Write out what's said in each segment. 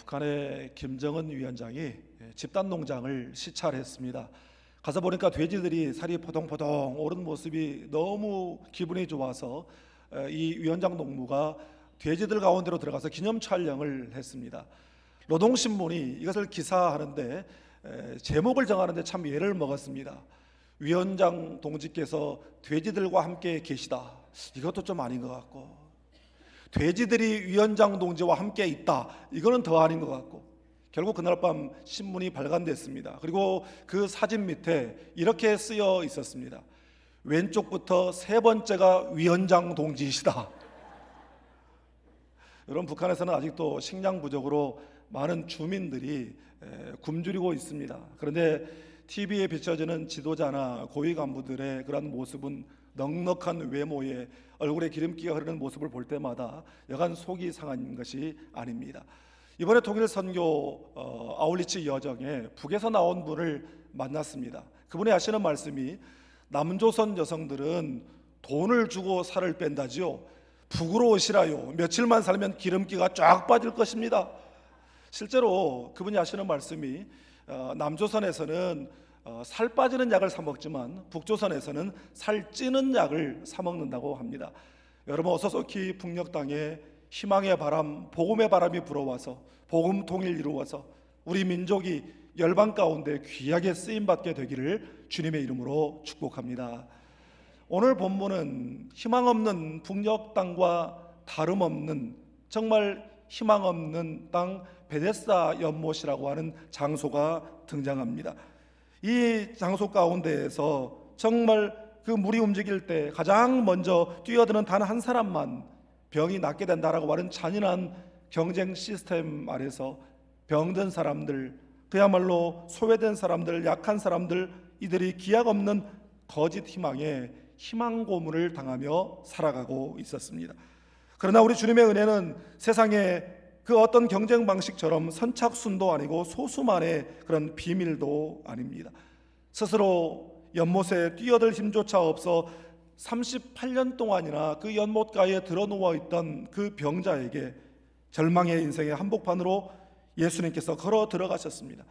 북한의 김정은 위원장이 집단 농장을 시찰했습니다. 가서 보니까 돼지들이 살이 포동포동 오른 모습이 너무 기분이 좋아서 이 위원장 농무가 돼지들 가운데로 들어가서 기념 촬영을 했습니다. 노동신문이 이것을 기사하는데 제목을 정하는데 참 예를 먹었습니다. 위원장 동지께서 돼지들과 함께 계시다. 이것도 좀 아닌 것 같고, 돼지들이 위원장 동지와 함께 있다. 이거는 더 아닌 것 같고, 결국 그날 밤 신문이 발간됐습니다. 그리고 그 사진 밑에 이렇게 쓰여 있었습니다. 왼쪽부터 세 번째가 위원장 동지이시다. 여러분, 북한에서는 아직도 식량 부족으로 많은 주민들이 굶주리고 있습니다. 그런데 TV에 비춰지는 지도자나 고위 간부들의 그런 모습은 넉넉한 외모에 얼굴에 기름기가 흐르는 모습을 볼 때마다 여간 속이 상한 것이 아닙니다. 이번에 통일 선교 아울리치 여정에 북에서 나온 분을 만났습니다. 그분이 하시는 말씀이, 남조선 여성들은 돈을 주고 살을 뺀다지요. 북으로 오시라요. 며칠만 살면 기름기가 쫙 빠질 것입니다. 실제로 그분이 하시는 말씀이, 남조선에서는 살 빠지는 약을 사 먹지만 북조선에서는 살 찌는 약을 사 먹는다고 합니다. 여러분, 어서소키 북녘 땅에 희망의 바람, 복음의 바람이 불어와서 복음 통일 이루어서 우리 민족이 열방 가운데 귀하게 쓰임받게 되기를 주님의 이름으로 축복합니다. 오늘 본문은 희망 없는 북녘 땅과 다름없는, 정말 희망 없는 땅 베데스다 연못이라고 하는 장소가 등장합니다. 이 장소 가운데에서 정말 그 물이 움직일 때 가장 먼저 뛰어드는 단 한 사람만 병이 낫게 된다라고 하는 잔인한 경쟁 시스템 아래서 병든 사람들, 그야말로 소외된 사람들, 약한 사람들, 이들이 기약 없는 거짓 희망에 희망 고문을 당하며 살아가고 있었습니다. 그러나 우리 주님의 은혜는 세상에 그 어떤 경쟁 방식처럼 선착순도 아니고 소수만의 그런 비밀도 아닙니다. 스스로 연못에 뛰어들 힘조차 없어 38년 동안이나 그 연못가에 들어누워 있던 그 병자에게 절망의 인생의 한복판으로 예수님께서 걸어 들어가셨습니다.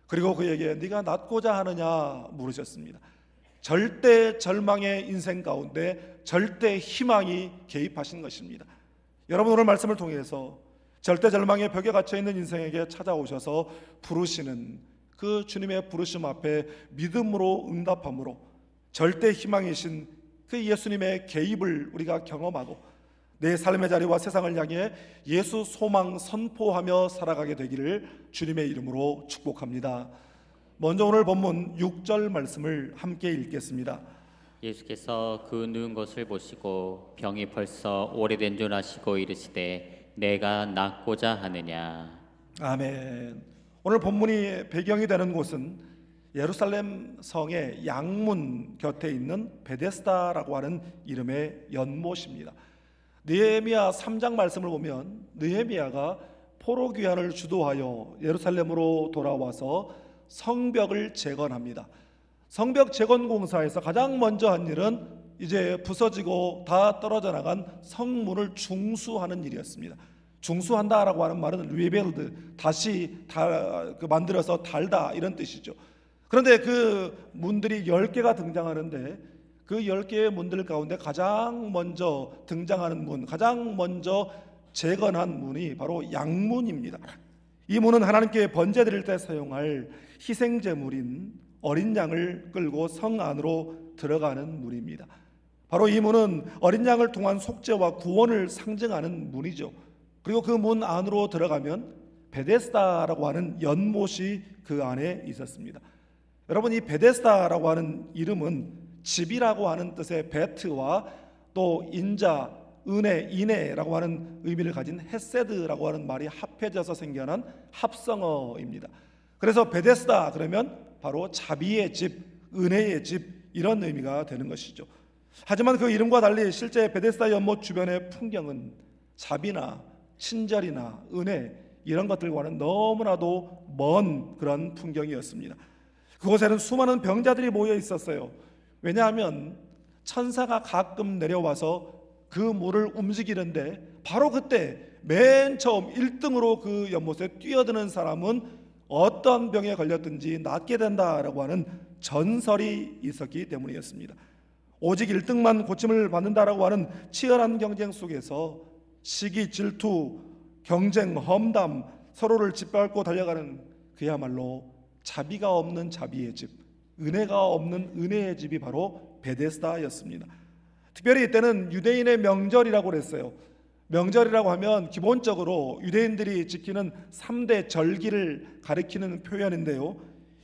그리고 그에게 네가 낫고자 하느냐 물으셨습니다. 절대 절망의 인생 가운데 절대 희망이 개입하신 것입니다. 여러분, 오늘 말씀을 통해서 절대 절망의 벽에 갇혀있는 인생에게 찾아오셔서 부르시는 그 주님의 부르심 앞에 믿음으로 응답함으로 절대 희망이신 그 예수님의 개입을 우리가 경험하고 내 삶의 자리와 세상을 향해 예수 소망 선포하며 살아가게 되기를 주님의 이름으로 축복합니다. 먼저 오늘 본문 6절 말씀을 함께 읽겠습니다. 예수께서 그 누운 것을 보시고 병이 벌써 오래된 줄 아시고 이르시되 내가 낫고자 하느냐. 아멘. 오늘 본문이 배경이 되는 곳은 예루살렘 성의 양문 곁에 있는 베데스다라고 하는 이름의 연못입니다. 느헤미야 3장 말씀을 보면 느헤미야가 포로 귀환을 주도하여 예루살렘으로 돌아와서 성벽을 재건합니다. 성벽 재건 공사에서 가장 먼저 한 일은 이제 부서지고 다 떨어져 나간 성문을 중수하는 일이었습니다. 중수한다라고 하는 말은 리빌드, 다시 만들어서 달다, 이런 뜻이죠. 그런데 그 문들이 10개가 등장하는데 그 10개의 문들 가운데 가장 먼저 등장하는 문, 가장 먼저 재건한 문이 바로 양문입니다. 이 문은 하나님께 번제 드릴 때 사용할 희생제물인 어린 양을 끌고 성 안으로 들어가는 문입니다. 바로 이 문은 어린 양을 통한 속죄와 구원을 상징하는 문이죠. 그리고 그 문 안으로 들어가면 베데스다라고 하는 연못이 그 안에 있었습니다. 여러분, 이 베데스다라고 하는 이름은 집이라고 하는 뜻의 베트와 또 인자, 은혜, 인애라고 하는 의미를 가진 헤세드라고 하는 말이 합해져서 생겨난 합성어입니다. 그래서 베데스다 그러면 바로 자비의 집, 은혜의 집, 이런 의미가 되는 것이죠. 하지만 그 이름과 달리 실제 베데스다 연못 주변의 풍경은 자비나 친절이나 은혜, 이런 것들과는 너무나도 먼 그런 풍경이었습니다. 그곳에는 수많은 병자들이 모여 있었어요. 왜냐하면 천사가 가끔 내려와서 그 물을 움직이는데 바로 그때 맨 처음 1등으로 그 연못에 뛰어드는 사람은 어떤 병에 걸렸든지 낫게 된다라고 하는 전설이 있었기 때문이었습니다. 오직 1등만 고침을 받는다라고 하는 치열한 경쟁 속에서 시기, 질투, 경쟁, 험담, 서로를 짓밟고 달려가는 그야말로 자비가 없는 자비의 집, 은혜가 없는 은혜의 집이 바로 베데스다였습니다. 특별히 이때는 유대인의 명절이라고 그랬어요. 명절이라고 하면 기본적으로 유대인들이 지키는 3대 절기를 가리키는 표현인데요,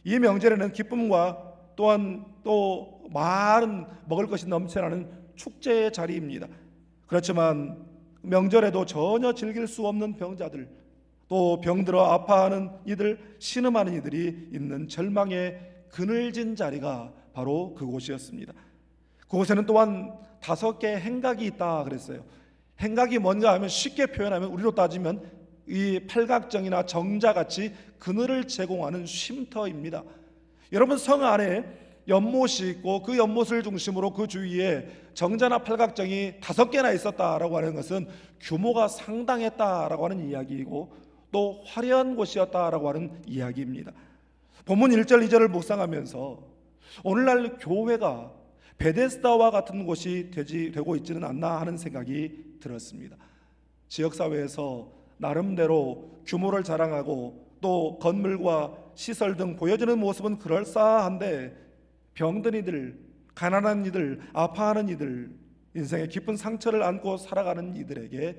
이 명절에는 기쁨과 또한 또 많은 먹을 것이 넘쳐나는 축제의 자리입니다. 그렇지만 명절에도 전혀 즐길 수 없는 병자들, 또 병들어 아파하는 이들, 신음하는 이들이 있는 절망의 그늘진 자리가 바로 그곳이었습니다. 그곳에는 또한 5개의 행각이 있다 그랬어요. 행각이 뭔가 하면 쉽게 표현하면 우리로 따지면 이 팔각정이나 정자같이 그늘을 제공하는 쉼터입니다. 여러분, 성 안에 연못이 있고 그 연못을 중심으로 그 주위에 정자나 팔각정이 5개나 있었다라고 하는 것은 규모가 상당했다라고 하는 이야기이고 또 화려한 곳이었다라고 하는 이야기입니다. 본문 1절 2절을 묵상하면서 오늘날 교회가 베데스다와 같은 곳이 되고 있지는 않나 하는 생각이 들었습니다. 지역사회에서 나름대로 규모를 자랑하고 또 건물과 시설 등 보여지는 모습은 그럴싸한데 병든 이들, 가난한 이들, 아파하는 이들, 인생의 깊은 상처를 안고 살아가는 이들에게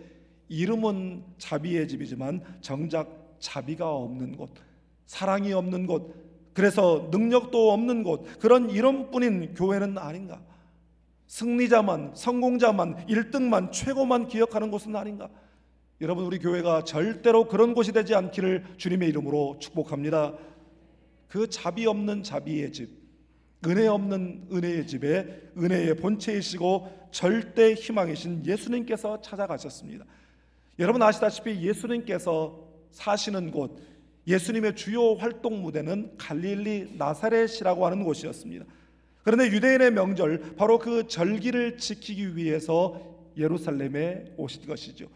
이름은 자비의 집이지만 정작 자비가 없는 곳, 사랑이 없는 곳, 그래서 능력도 없는 곳, 그런 이름뿐인 교회는 아닌가? 승리자만, 성공자만, 1등만, 최고만 기억하는 곳은 아닌가? 여러분, 우리 교회가 절대로 그런 곳이 되지 않기를 주님의 이름으로 축복합니다. 그 자비 없는 자비의 집, 은혜 없는 은혜의 집에 은혜의 본체이시고 절대 희망이신 예수님께서 찾아가셨습니다. 여러분 아시다시피 예수님께서 사시는 곳, 예수님의 주요 활동 무대는 갈릴리 나사렛이라고 하는 곳이었습니다. 그런데 유대인의 명절, 바로 그 절기를 지키기 위해서 예루살렘에 오신 것이죠.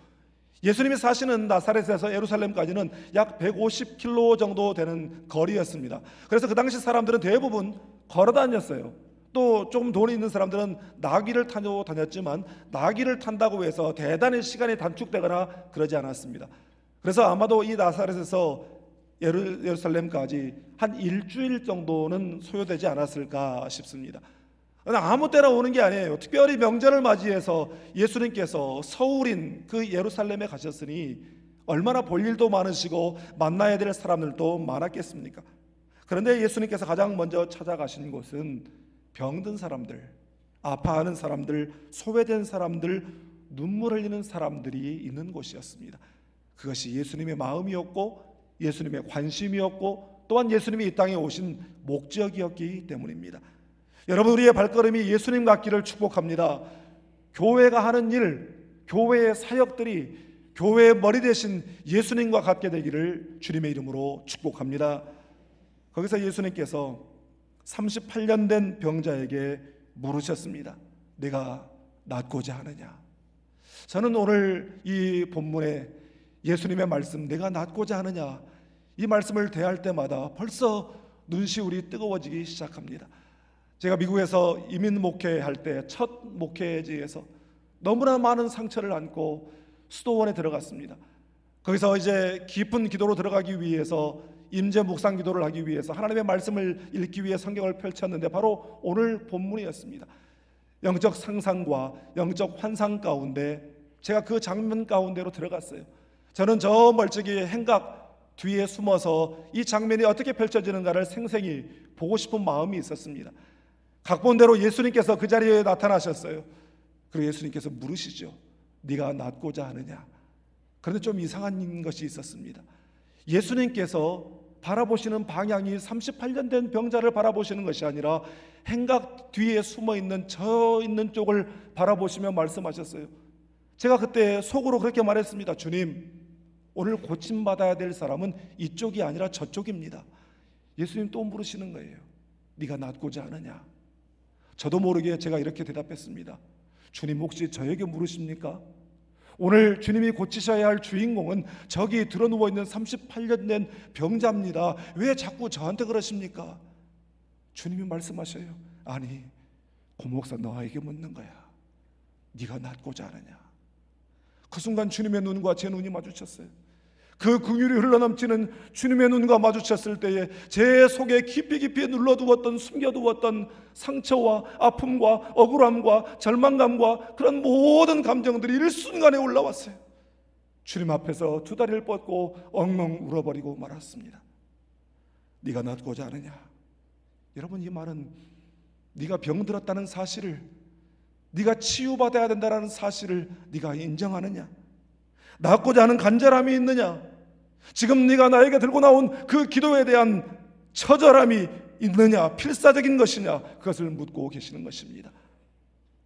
예수님이 사시는 나사렛에서 예루살렘까지는 약 150km 정도 되는 거리였습니다. 그래서 그 당시 사람들은 대부분 걸어 다녔어요. 또 조금 돈이 있는 사람들은 나귀를 타고 다녔지만 나귀를 탄다고 해서 대단히 시간이 단축되거나 그러지 않았습니다. 그래서 아마도 이 나사렛에서 예루살렘까지 한 일주일 정도는 소요되지 않았을까 싶습니다. 아무 때나 오는 게 아니에요. 특별히 명절을 맞이해서 예수님께서 서울인 그 예루살렘에 가셨으니 얼마나 볼 일도 많으시고 만나야 될 사람들도 많았겠습니까? 그런데 예수님께서 가장 먼저 찾아가신 곳은 병든 사람들, 아파하는 사람들, 소외된 사람들, 눈물 흘리는 사람들이 있는 곳이었습니다. 그것이 예수님의 마음이었고 예수님의 관심이었고 또한 예수님이 이 땅에 오신 목적이었기 때문입니다. 여러분, 우리의 발걸음이 예수님 같기를 축복합니다. 교회가 하는 일, 교회의 사역들이 교회의 머리 대신 예수님과 같게 되기를 주님의 이름으로 축복합니다. 거기서 예수님께서 38년 된 병자에게 물으셨습니다. 내가 낫고자 하느냐? 저는 오늘 이 본문에 예수님의 말씀, 내가 낫고자 하느냐, 이 말씀을 대할 때마다 벌써 눈시울이 뜨거워지기 시작합니다. 제가 미국에서 이민 목회할 때 첫 목회지에서 너무나 많은 상처를 안고 수도원에 들어갔습니다. 거기서 이제 깊은 기도로 들어가기 위해서 임재 묵상 기도를 하기 위해서 하나님의 말씀을 읽기 위해 성경을 펼쳤는데 바로 오늘 본문이었습니다. 영적 상상과 영적 환상 가운데 제가 그 장면 가운데로 들어갔어요. 저는 저 멀찍이 행각 뒤에 숨어서 이 장면이 어떻게 펼쳐지는가를 생생히 보고 싶은 마음이 있었습니다. 각본대로 예수님께서 그 자리에 나타나셨어요. 그리고 예수님께서 물으시죠. 네가 낫고자 하느냐? 그런데 좀 이상한 것이 있었습니다. 예수님께서 바라보시는 방향이 38년 된 병자를 바라보시는 것이 아니라 행각 뒤에 숨어있는 저 있는 쪽을 바라보시며 말씀하셨어요. 제가 그때 속으로 그렇게 말했습니다. 주님, 오늘 고침받아야 될 사람은 이쪽이 아니라 저쪽입니다. 예수님 또 물으시는 거예요. 네가 낫고자 하느냐? 저도 모르게 제가 이렇게 대답했습니다. 주님, 혹시 저에게 물으십니까? 오늘 주님이 고치셔야 할 주인공은 저기 드러누워 있는 38년 된 병자입니다. 왜 자꾸 저한테 그러십니까? 주님이 말씀하셔요. 아니, 고 목사 너에게 묻는 거야. 네가 낫고자 하느냐? 그 순간 주님의 눈과 제 눈이 마주쳤어요. 그 긍휼이 흘러넘치는 주님의 눈과 마주쳤을 때에 제 속에 깊이 눌러두었던, 숨겨두었던 상처와 아픔과 억울함과 절망감과 그런 모든 감정들이 일순간에 올라왔어요. 주님 앞에서 두 다리를 뻗고 엉엉 울어버리고 말았습니다. 네가 낫고자 하느냐? 여러분, 이 말은 네가 병들었다는 사실을, 네가 치유받아야 된다는 사실을 네가 인정하느냐? 낫고자 하는 간절함이 있느냐? 지금 네가 나에게 들고 나온 그 기도에 대한 처절함이 있느냐? 필사적인 것이냐? 그것을 묻고 계시는 것입니다.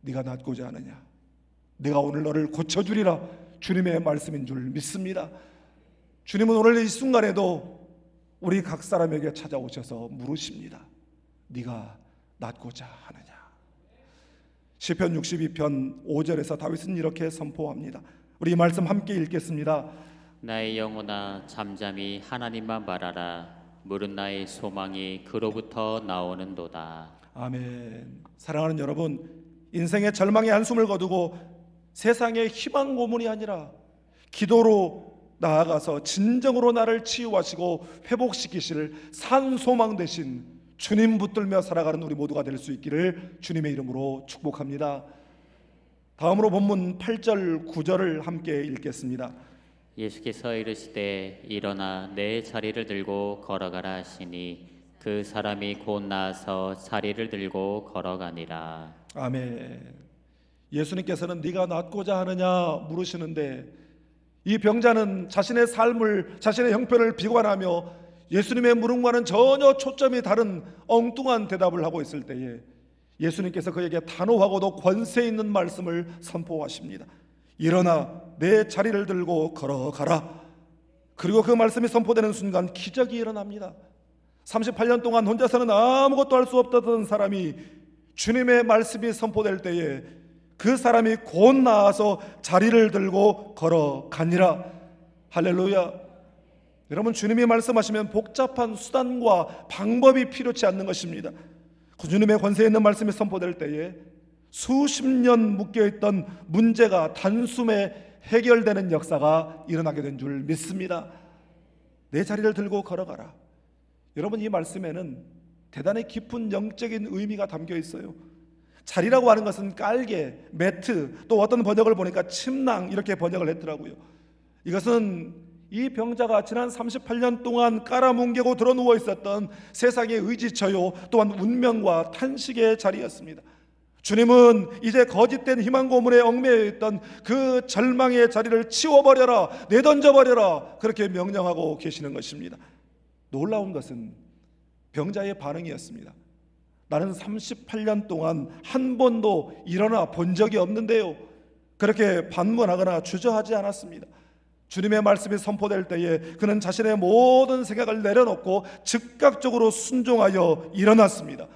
네가 낫고자 하느냐? 내가 오늘 너를 고쳐주리라. 주님의 말씀인 줄 믿습니다. 주님은 오늘 이 순간에도 우리 각 사람에게 찾아오셔서 물으십니다. 네가 낫고자 하느냐? 시편 62편 5절에서 다윗은 이렇게 선포합니다. 우리 이 말씀 함께 읽겠습니다. 나의 영혼아 잠잠히 하나님만 바라라. 물은 나의 소망이 그로부터 나오는도다. 아멘. 사랑하는 여러분, 인생의 절망의 한숨을 거두고 세상의 희망 고문이 아니라 기도로 나아가서 진정으로 나를 치유하시고 회복시키실 산 소망 되신 주님 붙들며 살아가는 우리 모두가 될 수 있기를 주님의 이름으로 축복합니다. 다음으로 본문 8절 9절을 함께 읽겠습니다. 예수께서 이르시되 일어나 내 자리를 들고 걸어가라 하시니 그 사람이 곧 나아서 자리를 들고 걸어가니라. 아멘. 예수님께서는 네가 낫고자 하느냐 물으시는데, 이 병자는 자신의 삶을, 자신의 형편을 비관하며 예수님의 물음과는 전혀 초점이 다른 엉뚱한 대답을 하고 있을 때에 예수님께서 그에게 단호하고도 권세 있는 말씀을 선포하십니다. 일어나 내 자리를 들고 걸어가라. 그리고 그 말씀이 선포되는 순간 기적이 일어납니다. 38년 동안 혼자서는 아무것도 할 수 없던 사람이 주님의 말씀이 선포될 때에 그 사람이 곧 나아서 자리를 들고 걸어가니라. 할렐루야. 여러분, 주님이 말씀하시면 복잡한 수단과 방법이 필요치 않는 것입니다. 그 주님의 권세 있는 말씀이 선포될 때에 수십 년 묶여있던 문제가 단숨에 해결되는 역사가 일어나게 된 줄 믿습니다. 내 자리를 들고 걸어가라. 여러분, 이 말씀에는 대단히 깊은 영적인 의미가 담겨 있어요. 자리라고 하는 것은 깔개, 매트, 또 어떤 번역을 보니까 침낭 이렇게 번역을 했더라고요. 이것은 이 병자가 지난 38년 동안 깔아뭉개고 드러누워 있었던 세상의 의지처요, 또한 운명과 탄식의 자리였습니다. 주님은 이제 거짓된 희망 고문에 얽매여 있던 그 절망의 자리를 치워버려라, 내던져버려라, 그렇게 명령하고 계시는 것입니다. 놀라운 것은 병자의 반응이었습니다. 나는 38년 동안 한 번도 일어나 본 적이 없는데요, 그렇게 반문하거나 주저하지 않았습니다. 주님의 말씀이 선포될 때에 그는 자신의 모든 생각을 내려놓고 즉각적으로 순종하여 일어났습니다.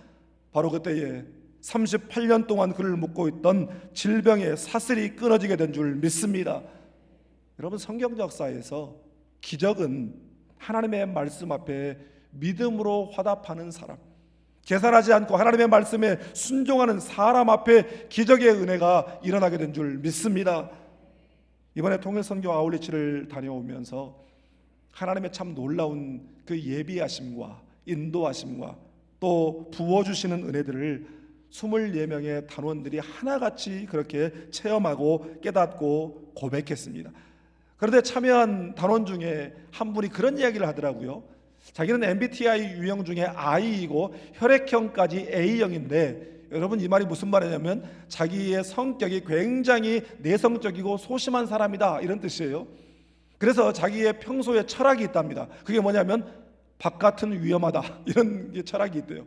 바로 그때에 38년 동안 그를 묶고 있던 질병의 사슬이 끊어지게 된 줄 믿습니다. 여러분, 성경 역사에서 기적은 하나님의 말씀 앞에 믿음으로 화답하는 사람, 계산하지 않고 하나님의 말씀에 순종하는 사람 앞에 기적의 은혜가 일어나게 된 줄 믿습니다. 이번에 통일선교 아울리치를 다녀오면서 하나님의 참 놀라운 그 예비하심과 인도하심과 또 부어주시는 은혜들을 24명의 단원들이 하나같이 그렇게 체험하고 깨닫고 고백했습니다. 그런데 참여한 단원 중에 한 분이 그런 이야기를 하더라고요. 자기는 MBTI 유형 중에 I이고 혈액형까지 A형인데, 여러분, 이 말이 무슨 말이냐면 자기의 성격이 굉장히 내성적이고 소심한 사람이다, 이런 뜻이에요. 그래서 자기의 평소에 철학이 있답니다. 그게 뭐냐면 바깥은 위험하다, 이런 철학이 있대요.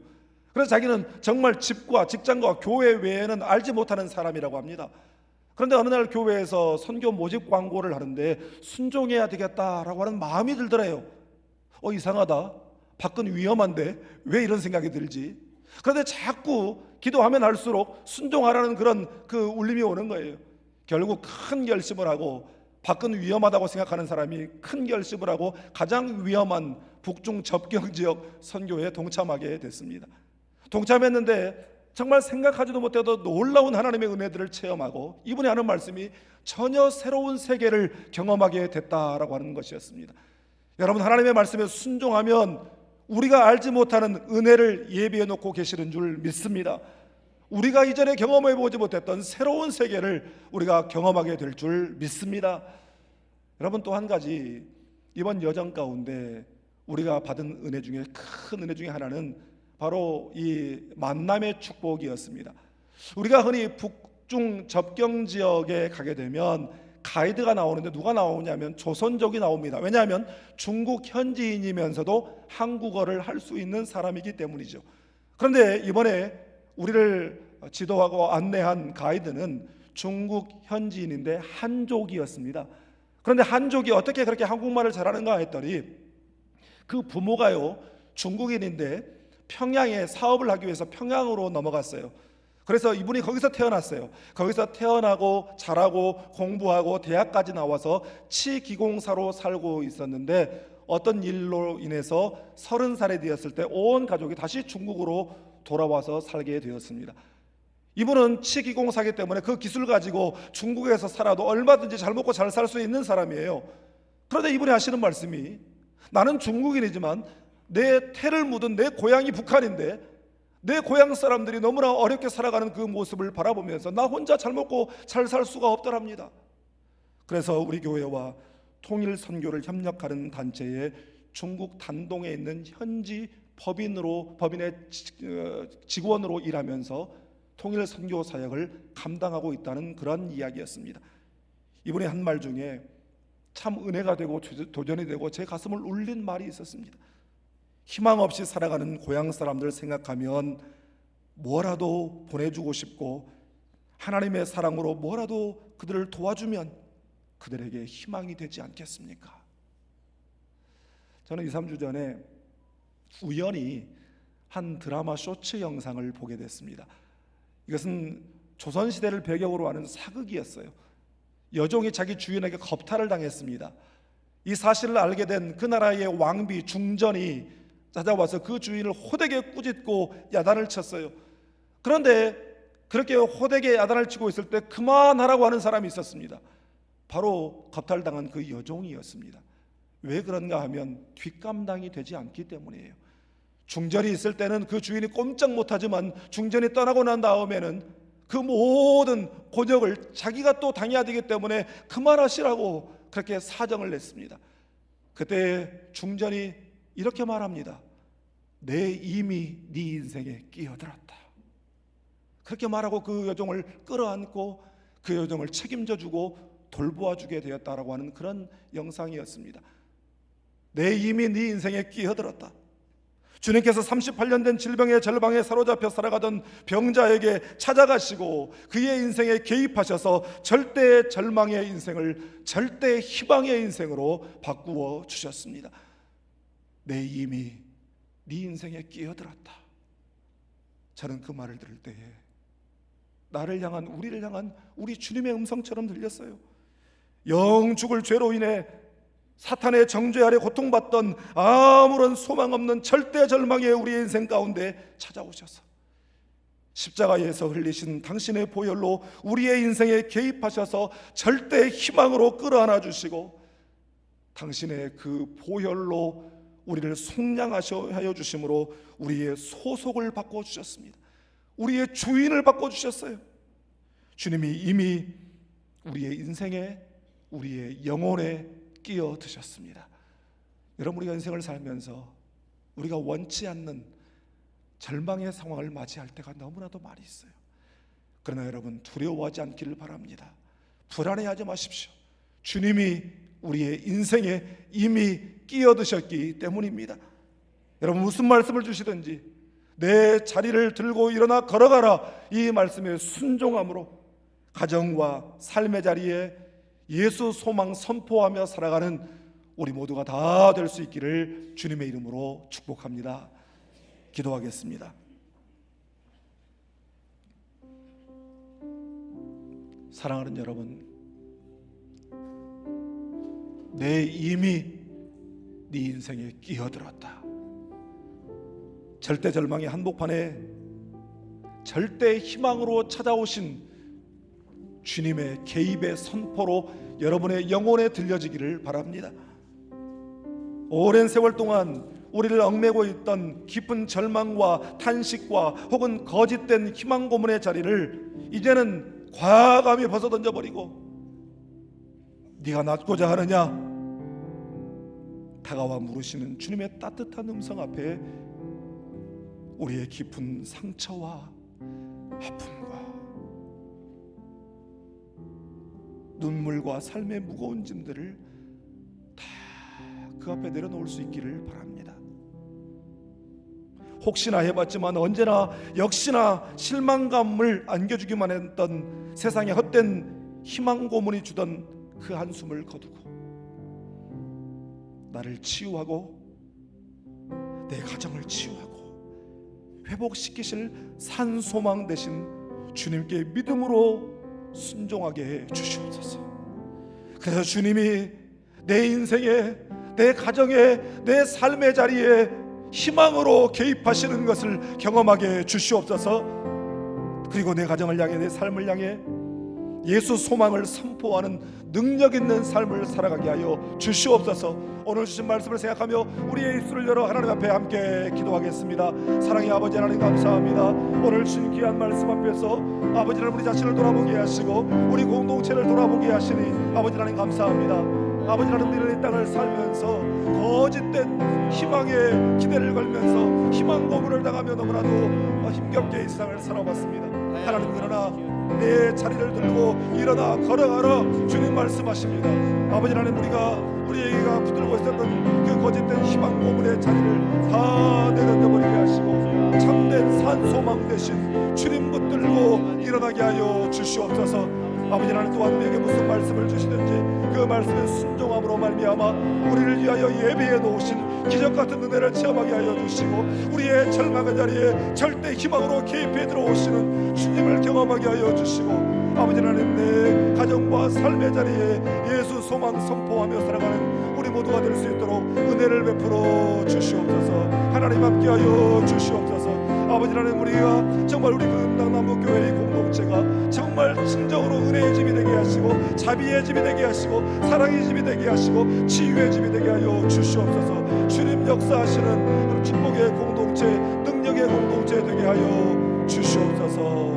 그래서 자기는 정말 집과 직장과 교회 외에는 알지 못하는 사람이라고 합니다. 그런데 어느 날 교회에서 선교 모집 광고를 하는데 순종해야 되겠다라고 하는 마음이 들더래요. 이상하다, 밖은 위험한데 왜 이런 생각이 들지? 그런데 자꾸 기도하면 할수록 순종하라는 그런 그 울림이 오는 거예요. 결국 큰 결심을 하고, 밖은 위험하다고 생각하는 사람이 큰 결심을 하고 가장 위험한 북중 접경 지역 선교에 동참하게 됐습니다. 동참했는데 정말 생각하지도 못해도 놀라운 하나님의 은혜들을 체험하고, 이분이 하는 말씀이 전혀 새로운 세계를 경험하게 됐다라고 하는 것이었습니다. 여러분, 하나님의 말씀에 순종하면 우리가 알지 못하는 은혜를 예비해 놓고 계시는 줄 믿습니다. 우리가 이전에 경험해 보지 못했던 새로운 세계를 우리가 경험하게 될 줄 믿습니다. 여러분, 또 한 가지, 이번 여정 가운데 우리가 받은 은혜 중에 큰 은혜 중에 하나는 바로 이 만남의 축복이었습니다. 우리가 흔히 북중 접경 지역에 가게 되면 가이드가 나오는데 누가 나오냐면 조선족이 나옵니다. 왜냐하면 중국 현지인이면서도 한국어를 할 수 있는 사람이기 때문이죠. 그런데 이번에 우리를 지도하고 안내한 가이드는 중국 현지인인데 한족이었습니다. 그런데 한족이 어떻게 그렇게 한국말을 잘하는가 했더니, 그 부모가요 중국인인데 평양에 사업을 하기 위해서 평양으로 넘어갔어요. 그래서 이분이 거기서 태어났어요. 거기서 태어나고 자라고 공부하고 대학까지 나와서 치기공사로 살고 있었는데, 어떤 일로 인해서 30살이 되었을 때 온 가족이 다시 중국으로 돌아와서 살게 되었습니다. 이분은 치기공사기 때문에 그 기술 가지고 중국에서 살아도 얼마든지 잘 먹고 잘 살 수 있는 사람이에요. 그런데 이분이 하시는 말씀이, 나는 중국인이지만 내 태를 묻은 내 고향이 북한인데 내 고향 사람들이 너무나 어렵게 살아가는 그 모습을 바라보면서 나 혼자 잘 먹고 잘 살 수가 없더랍니다. 그래서 우리 교회와 통일 선교를 협력하는 단체에 중국 단동에 있는 현지 법인의 직원으로 일하면서 통일 선교 사역을 감당하고 있다는 그런 이야기였습니다. 이분이 한 말 중에 참 은혜가 되고 도전이 되고 제 가슴을 울린 말이 있었습니다. 희망 없이 살아가는 고향 사람들 생각하면 뭐라도 보내주고 싶고, 하나님의 사랑으로 뭐라도 그들을 도와주면 그들에게 희망이 되지 않겠습니까? 저는 2, 3주 전에 우연히 한 드라마 쇼츠 영상을 보게 됐습니다. 이것은 조선시대를 배경으로 하는 사극이었어요. 여종이 자기 주인에게 겁탈을 당했습니다. 이 사실을 알게 된 그 나라의 왕비 중전이 찾아와서 그 주인을 호되게 꾸짖고 야단을 쳤어요. 그런데 그렇게 호되게 야단을 치고 있을 때 그만하라고 하는 사람이 있었습니다. 바로 겁탈당한 그 여종이었습니다. 왜 그런가 하면 뒷감당이 되지 않기 때문이에요. 중전이 있을 때는 그 주인이 꼼짝 못하지만 중전이 떠나고 난 다음에는 그 모든 곤욕을 자기가 또 당해야 되기 때문에 그만하시라고 그렇게 사정을 냈습니다. 그때 중전이 이렇게 말합니다. 내 이미 네 인생에 끼어들었다. 그렇게 말하고 그 여종을 끌어안고 그 여종을 책임져주고 돌보아주게 되었다라고 하는 그런 영상이었습니다. 내 이미 네 인생에 끼어들었다. 주님께서 38년 된 질병의 절방에 사로잡혀 살아가던 병자에게 찾아가시고 그의 인생에 개입하셔서 절대 절망의 인생을 절대 희망의 인생으로 바꾸어 주셨습니다. 내 이미 네 인생에 끼어들었다. 저는 그 말을 들을 때에 나를 향한, 우리를 향한 우리 주님의 음성처럼 들렸어요. 영 죽을 죄로 인해 사탄의 정죄 아래 고통받던 아무런 소망 없는 절대 절망의 우리의 인생 가운데 찾아오셔서 십자가에서 흘리신 당신의 보혈로 우리의 인생에 개입하셔서 절대 희망으로 끌어안아 주시고, 당신의 그 보혈로 우리를 속량하여 주심으로 우리의 소속을 바꿔주셨습니다. 우리의 주인을 바꿔주셨어요. 주님이 이미 우리의 인생에, 우리의 영혼에 끼어드셨습니다. 여러분, 우리가 인생을 살면서 우리가 원치 않는 절망의 상황을 맞이할 때가 너무나도 많이 있어요. 그러나 여러분, 두려워하지 않기를 바랍니다. 불안해하지 마십시오. 주님이 우리의 인생에 이미 끼어드셨기 때문입니다. 여러분, 무슨 말씀을 주시든지 내 자리를 들고 일어나 걸어가라, 이 말씀에 순종함으로 가정과 삶의 자리에 예수 소망 선포하며 살아가는 우리 모두가 다 될 수 있기를 주님의 이름으로 축복합니다. 기도하겠습니다. 사랑하는 여러분, 내 이미 네 인생에 끼어들었다. 절대 절망의 한복판에 절대 희망으로 찾아오신 주님의 개입의 선포로 여러분의 영혼에 들려지기를 바랍니다. 오랜 세월 동안 우리를 얽매고 있던 깊은 절망과 탄식과 혹은 거짓된 희망 고문의 자리를 이제는 과감히 벗어던져버리고, 네가 낫고자 하느냐 다가와 물으시는 주님의 따뜻한 음성 앞에 우리의 깊은 상처와 아픔과 눈물과 삶의 무거운 짐들을 다 그 앞에 내려놓을 수 있기를 바랍니다. 혹시나 해봤지만 언제나 역시나 실망감을 안겨주기만 했던 세상의 헛된 희망 고문이 주던 그 한숨을 거두고 나를 치유하고 내 가정을 치유하고 회복시키실 산소망 되신 주님께 믿음으로 순종하게 해 주시옵소서. 그래서 주님이 내 인생에, 내 가정에, 내 삶의 자리에 희망으로 개입하시는 것을 경험하게 해 주시옵소서. 그리고 내 가정을 향해, 내 삶을 향해 예수 소망을 선포하는 능력 있는 삶을 살아가게 하여 주시옵소서. 오늘 주신 말씀을 생각하며 우리의 입술을 열어 하나님 앞에 함께 기도하겠습니다. 사랑의 아버지 하나님, 감사합니다. 오늘 주신 귀한 말씀 앞에서 아버지 하나님, 우리 자신을 돌아보게 하시고 우리 공동체를 돌아보게 하시니 아버지 하나님 감사합니다. 아버지 하나님, 우리는 이 땅을 살면서 거짓된 희망에 기대를 걸면서 희망 고문을 당하며 너무나도 힘겹게 이 세상을 살아왔습니다. 하나님, 그러나 내 자리를 들고 일어나 걸어가라 주님 말씀하십니다. 아버지 하나님, 우리가 붙들고 있었던 그 거짓된 희망 고문의 자리를 다 내려버리게 하시고 참된 산소망 대신 주님 붙들고 일어나게 하여 주시옵소서. 아버지 하나님, 또한 우리에게 무슨 말씀을 주시든지 그 말씀에 순종함으로 말미암아 우리를 위하여 예배해 놓으신 기적같은 은혜를 체험하게 하여 주시고 우리의 절망의 자리에 절대 희망으로 개입해 들어오시는 주님을 경험하게 하여 주시고 아버지 하나님, 내 가정과 삶의 자리에 예수 소망 선포하며 살아가는 우리 모두가 될 수 있도록 은혜를 베풀어 주시옵소서. 하나님, 함께하여 주시옵소서. 아버지 하나님, 우리가 정말 우리 금당나무교회의 공동체가 정말 진정으로 은혜의 집이 되게 하시고 자비의 집이 되게 하시고 사랑의 집이 되게 하시고 치유의 집이 되게 하여 주시옵소서. 주님 역사하시는 축복의 공동체, 능력의 공동체 되게 하여 주시옵소서.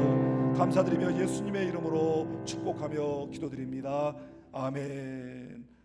감사드리며 예수님의 이름으로 축복하며 기도드립니다. 아멘.